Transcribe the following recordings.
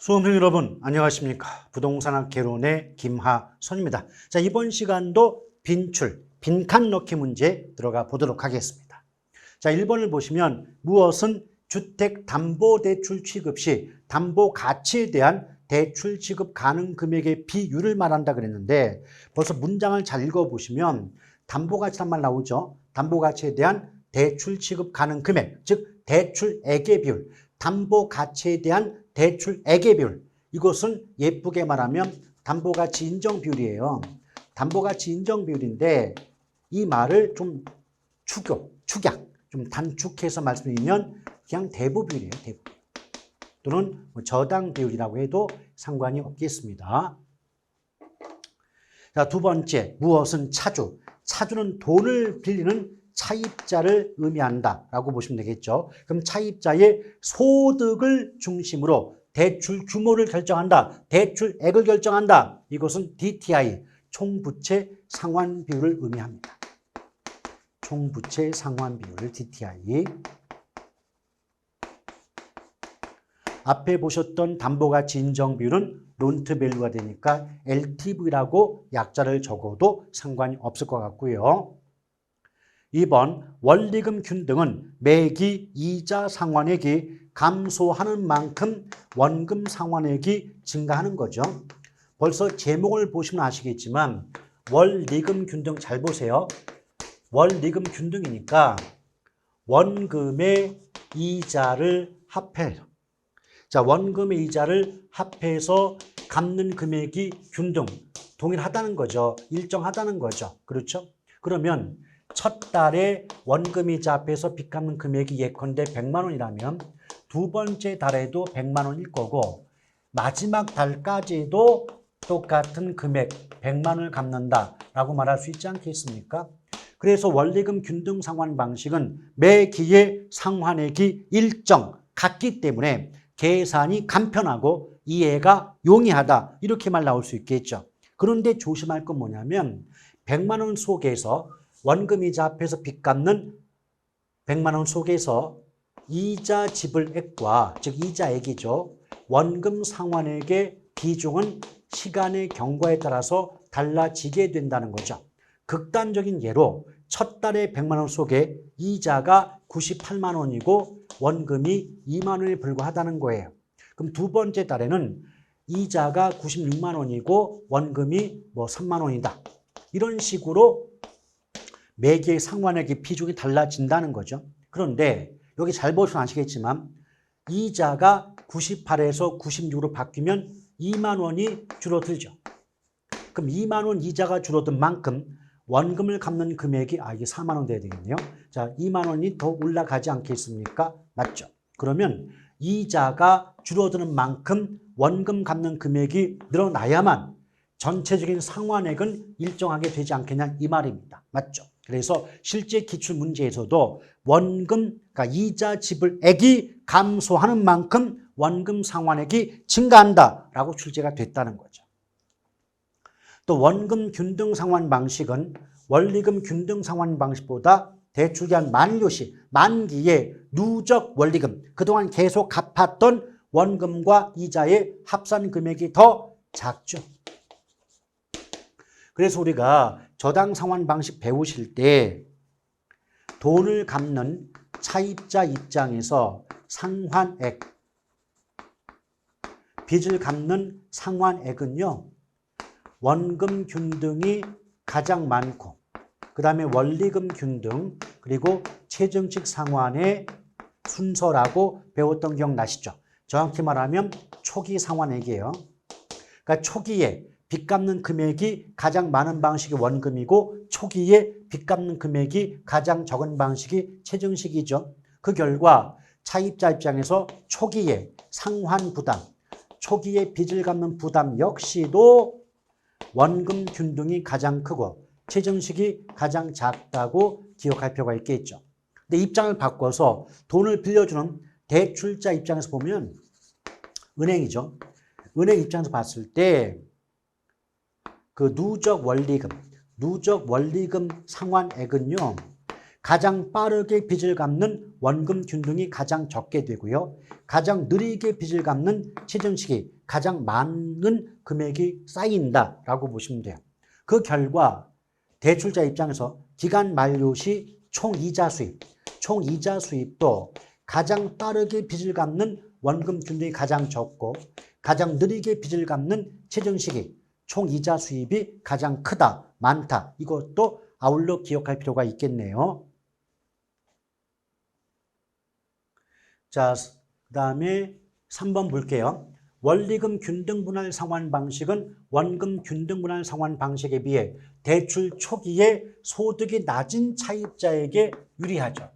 수험생 여러분 안녕하십니까? 부동산학 개론의 김하선입니다. 자, 이번 시간도 빈출, 빈칸 넣기 문제 들어가 보도록 하겠습니다. 자, 1번을 보시면 무엇은 주택담보대출 취급 시 담보가치에 대한 대출 지급 가능 금액의 비율을 말한다 그랬는데 벌써 문장을 잘 읽어보시면 담보가치란 말 나오죠. 담보가치에 대한 대출 지급 가능 금액, 즉 대출액의 비율, 담보가치에 대한 대출액의 비율, 이것은 예쁘게 말하면 담보가치 인정 비율이에요. 담보가치 인정 비율인데 이 말을 좀 축약, 좀 단축해서 말씀드리면 그냥 대부 비율이에요. 대부. 또는 저당 비율이라고 해도 상관이 없겠습니다. 자, 두 번째, 무엇은 차주? 차주는 돈을 빌리는 차입자를 의미한다라고 보시면 되겠죠. 그럼 차입자의 소득을 중심으로 대출 규모를 결정한다. 대출액을 결정한다. 이것은 DTI, 총부채 상환 비율을 의미합니다. 총부채 상환 비율 DTI. 앞에 보셨던 담보가치 인정 비율은 론트밸류가 되니까 LTV라고 약자를 적어도 상관이 없을 것 같고요. 2번 원리금 균등은 매기 이자 상환액이 감소하는 만큼 원금 상환액이 증가하는 거죠. 벌써 제목을 보시면 아시겠지만 원리금 균등 잘 보세요. 원리금 균등이니까 원금의 이자를 합해서, 자, 원금의 이자를 합해서 갚는 금액이 균등, 동일하다는 거죠. 일정하다는 거죠. 그렇죠? 그러면 첫 달에 원금이자 합해서 빚 갚는 금액이 예컨대 100만 원이라면 두 번째 달에도 100만 원일 거고 마지막 달까지도 똑같은 금액 100만 원을 갚는다라고 말할 수 있지 않겠습니까? 그래서 원리금 균등 상환 방식은 매 기의 상환액이 일정 같기 때문에 계산이 간편하고 이해가 용이하다, 이렇게 말 나올 수 있겠죠. 그런데 조심할 건 뭐냐면 100만 원 속에서 원금이자 합해서 빚 갚는 100만 원 속에서 이자 지불액과, 즉 이자액이죠, 원금 상환액의 비중은 시간의 경과에 따라서 달라지게 된다는 거죠. 극단적인 예로 첫 달에 100만 원 속에 이자가 98만 원이고 원금이 2만 원에 불과하다는 거예요. 그럼 두 번째 달에는 이자가 96만 원이고 원금이 3만 원이다. 이런 식으로 매기의 상환액의 비중이 달라진다는 거죠. 그런데 여기 잘 보시면 아시겠지만 이자가 98에서 96으로 바뀌면 2만 원이 줄어들죠. 그럼 2만 원 이자가 줄어든 만큼 원금을 갚는 금액이 이게 4만 원 돼야 되겠네요. 자, 2만 원이 더 올라가지 않겠습니까? 맞죠? 그러면 이자가 줄어드는 만큼 원금 갚는 금액이 늘어나야만 전체적인 상환액은 일정하게 되지 않겠냐, 이 말입니다. 맞죠? 그래서 실제 기출 문제에서도 원금, 그러니까 이자 지불액이 감소하는 만큼 원금 상환액이 증가한다라고 출제가 됐다는 거죠. 또 원금 균등 상환 방식은 원리금 균등 상환 방식보다 대출기한 만료시, 만기에 누적 원리금, 그동안 계속 갚았던 원금과 이자의 합산 금액이 더 작죠. 그래서 우리가 저당 상환 방식 배우실 때 돈을 갚는 차입자 입장에서 상환액, 빚을 갚는 상환액은요, 원금 균등이 가장 많고 그 다음에 원리금 균등, 그리고 최정식 상환의 순서라고 배웠던 기억나시죠? 정확히 말하면 초기 상환액이에요. 그러니까 초기에 빚 갚는 금액이 가장 많은 방식이 원금이고 초기에 빚 갚는 금액이 가장 적은 방식이 최정식이죠. 그 결과 차입자 입장에서 초기에 상환 부담, 초기에 빚을 갚는 부담 역시도 원금 균등이 가장 크고 최정식이 가장 작다고 기억할 필요가 있겠죠. 근데 입장을 바꿔서 돈을 빌려주는 대출자 입장에서 보면 은행이죠. 은행 입장에서 봤을 때 그 누적 원리금 상환액은요, 가장 빠르게 빚을 갚는 원금 균등이 가장 적게 되고요. 가장 느리게 빚을 갚는 최전식이 가장 많은 금액이 쌓인다라고 보시면 돼요. 그 결과 대출자 입장에서 기간 만료 시 총이자 수입도 가장 빠르게 빚을 갚는 원금 균등이 가장 적고 가장 느리게 빚을 갚는 최전식이 총이자 수입이 가장 크다, 많다. 이것도 아울러 기억할 필요가 있겠네요. 자, 그 다음에 3번 볼게요. 원리금 균등 분할 상환 방식은 원금 균등 분할 상환 방식에 비해 대출 초기에 소득이 낮은 차입자에게 유리하죠.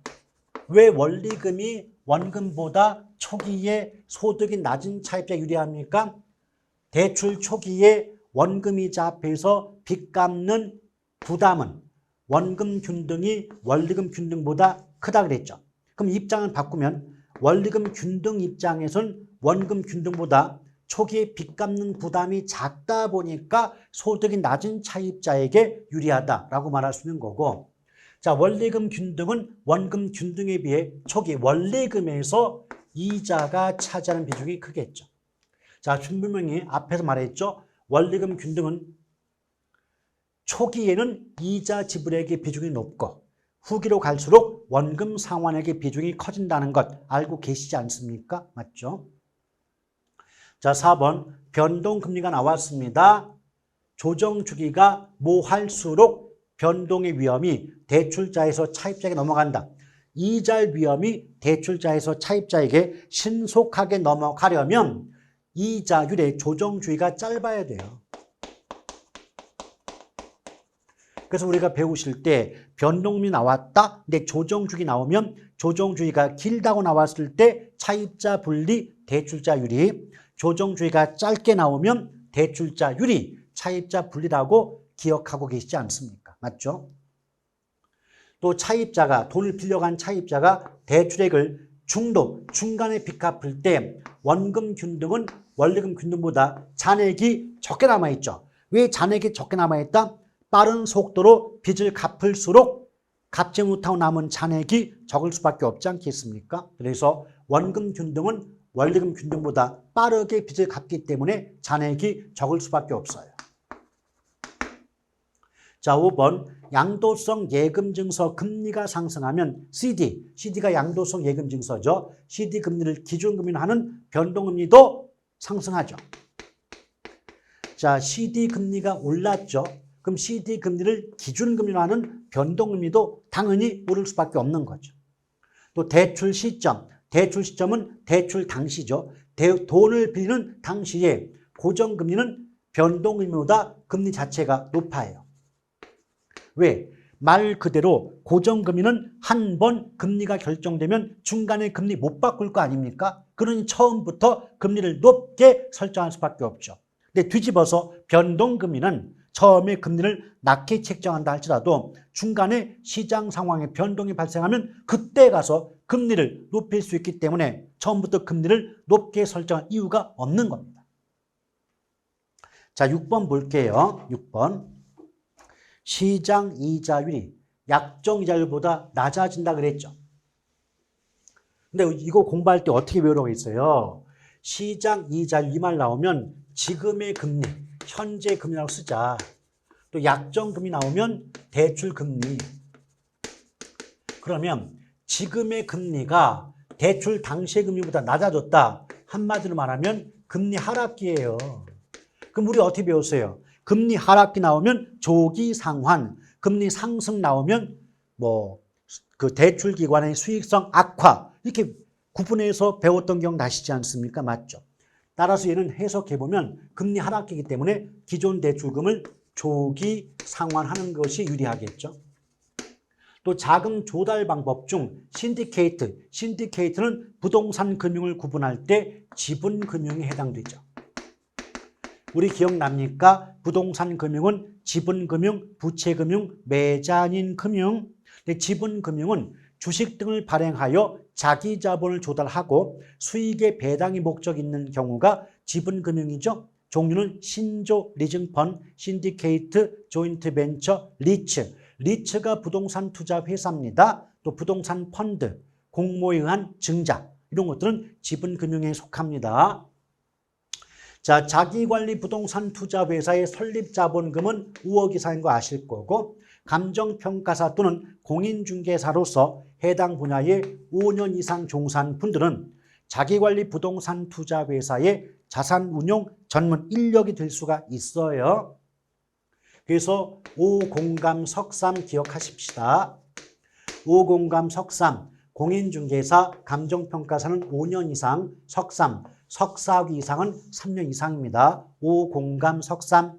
왜 원리금이 원금보다 초기에 소득이 낮은 차입자에 유리합니까? 대출 초기에 원금이자 앞에서 빚 갚는 부담은 원금 균등이 원리금 균등보다 크다 그랬죠. 그럼 입장을 바꾸면 원리금 균등 입장에서는 원금 균등보다 초기에 빚 갚는 부담이 작다 보니까 소득이 낮은 차입자에게 유리하다라고 말할 수 있는 거고, 자, 원리금 균등은 원금 균등에 비해 초기 원리금에서 이자가 차지하는 비중이 크겠죠. 자, 분명히 앞에서 말했죠. 원리금 균등은 초기에는 이자 지불액의 비중이 높고 후기로 갈수록 원금 상환액의 비중이 커진다는 것 알고 계시지 않습니까? 맞죠? 자, 4번 변동금리가 나왔습니다. 조정 주기가 모할수록 변동의 위험이 대출자에서 차입자에게 넘어간다. 이자의 위험이 대출자에서 차입자에게 신속하게 넘어가려면 이자율의 조정 주기가 짧아야 돼요. 그래서 우리가 배우실 때 변동금리 나왔다. 근데 조정주기 나오면 조정주기가 길다고 나왔을 때 차입자 분리 대출자율이, 조정주기가 짧게 나오면 대출자율이 차입자 분리라고 기억하고 계시지 않습니까? 맞죠? 또 차입자가 돈을 빌려간 차입자가 대출액을 중간에 빚 갚을 때 원금 균등은 원리금 균등보다 잔액이 적게 남아있죠. 왜 잔액이 적게 남아있다? 빠른 속도로 빚을 갚을수록 갚지 못하고 남은 잔액이 적을 수밖에 없지 않겠습니까? 그래서 원금 균등은 원리금 균등보다 빠르게 빚을 갚기 때문에 잔액이 적을 수밖에 없어요. 자, 5번 양도성 예금증서 금리가 상승하면 CD가 양도성 예금증서죠. CD 금리를 기준금리로 하는 변동금리도 상승하죠. 자, CD 금리가 올랐죠. 그럼 CD 금리를 기준금리로 하는 변동금리도 당연히 오를 수밖에 없는 거죠. 또 대출 시점은 대출 당시죠. 돈을 빌리는 당시에 고정금리는 변동금리보다 금리 자체가 높아요. 왜? 말 그대로 고정금리는 한 번 금리가 결정되면 중간에 금리 못 바꿀 거 아닙니까? 그러니 처음부터 금리를 높게 설정할 수밖에 없죠. 근데 뒤집어서 변동금리는 처음에 금리를 낮게 책정한다 할지라도 중간에 시장 상황에 변동이 발생하면 그때 가서 금리를 높일 수 있기 때문에 처음부터 금리를 높게 설정할 이유가 없는 겁니다. 자, 6번 볼게요. 6번. 시장 이자율이 약정 이자율보다 낮아진다 그랬죠. 근데 이거 공부할 때 어떻게 외우라고 했어요? 시장 이자율 이 말 나오면 지금의 금리, 현재 금리라고 쓰자. 또 약정 금리 나오면 대출 금리. 그러면 지금의 금리가 대출 당시의 금리보다 낮아졌다. 한마디로 말하면 금리 하락기예요. 그럼 우리 어떻게 배웠어요? 금리 하락기 나오면 조기 상환, 금리 상승 나오면 그 대출 기관의 수익성 악화, 이렇게 구분해서 배웠던 기억 나시지 않습니까? 맞죠? 따라서 얘는 해석해보면 금리 하락기이기 때문에 기존 대출금을 조기 상환하는 것이 유리하겠죠. 또 자금 조달 방법 중 신디케이트는 부동산 금융을 구분할 때 지분 금융에 해당되죠. 우리 기억납니까? 부동산 금융은 지분 금융, 부채 금융, 매자닌 금융. 지분 금융은 주식 등을 발행하여 자기 자본을 조달하고 수익의 배당이 목적 있는 경우가 지분 금융이죠. 종류는 신조, 리증펀, 신디케이트, 조인트 벤처, 리츠. 리츠가 부동산 투자 회사입니다. 또 부동산 펀드, 공모에 의한 증자 이런 것들은 지분금융에 속합니다. 자, 자기관리 부동산 투자 회사의 설립 자본금은 5억 이상인 거 아실 거고 감정평가사 또는 공인중개사로서 해당 분야에 5년 이상 종사한 분들은 자기관리 부동산 투자 회사의 자산운용 전문 인력이 될 수가 있어요. 그래서 5공감 석삼 기억하십시다. 5공감 석삼, 공인중개사, 감정평가사는 5년 이상, 석삼, 석사학위 이상은 3년 이상입니다. 5공감 석삼.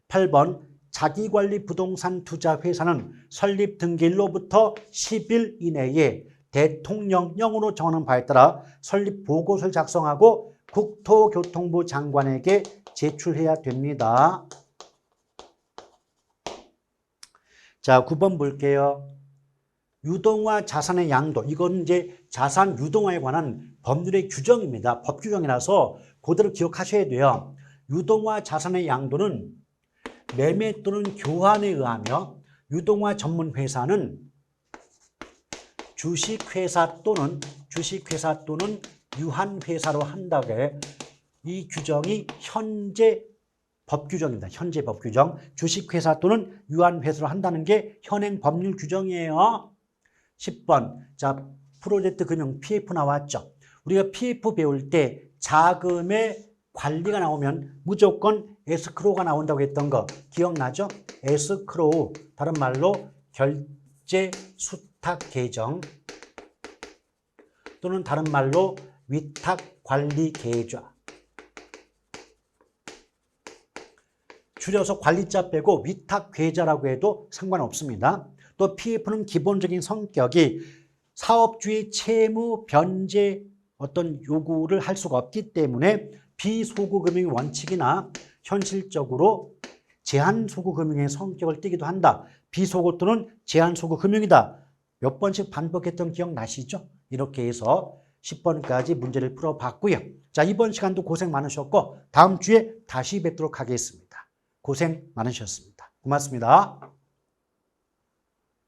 8번 자기관리 부동산 투자 회사는 설립 등기일로부터 10일 이내에 대통령령으로 정하는 바에 따라 설립 보고서를 작성하고 국토교통부 장관에게 제출해야 됩니다. 자, 9번 볼게요. 유동화 자산의 양도. 이건 이제 자산 유동화에 관한 법률의 규정입니다. 법 규정이라서 그대로 기억하셔야 돼요. 유동화 자산의 양도는 매매 또는 교환에 의하며 유동화 전문 회사는 주식회사 또는 유한회사로 한다게 이 규정이 현재 법 규정입니다. 현재 법 규정. 주식회사 또는 유한회사로 한다는 게 현행 법률 규정이에요. 10번. 자, 프로젝트 금융 PF 나왔죠. 우리가 PF 배울 때 자금의 관리가 나오면 무조건 에스크로우가 나온다고 했던 거 기억나죠? 에스크로우, 다른 말로 결제 수탁 계정 또는 다른 말로 위탁 관리 계좌. 줄여서 관리자 빼고 위탁 계좌라고 해도 상관없습니다. 또 PF는 기본적인 성격이 사업주의 채무 변제 어떤 요구를 할 수가 없기 때문에 비소구금융 원칙이나 현실적으로 제한소구금융의 성격을 띠기도 한다. 비소구 또는 제한소구금융이다. 몇 번씩 반복했던 기억 나시죠? 이렇게 해서 10번까지 문제를 풀어봤고요. 자, 이번 시간도 고생 많으셨고 다음 주에 다시 뵙도록 하겠습니다. 고생 많으셨습니다. 고맙습니다.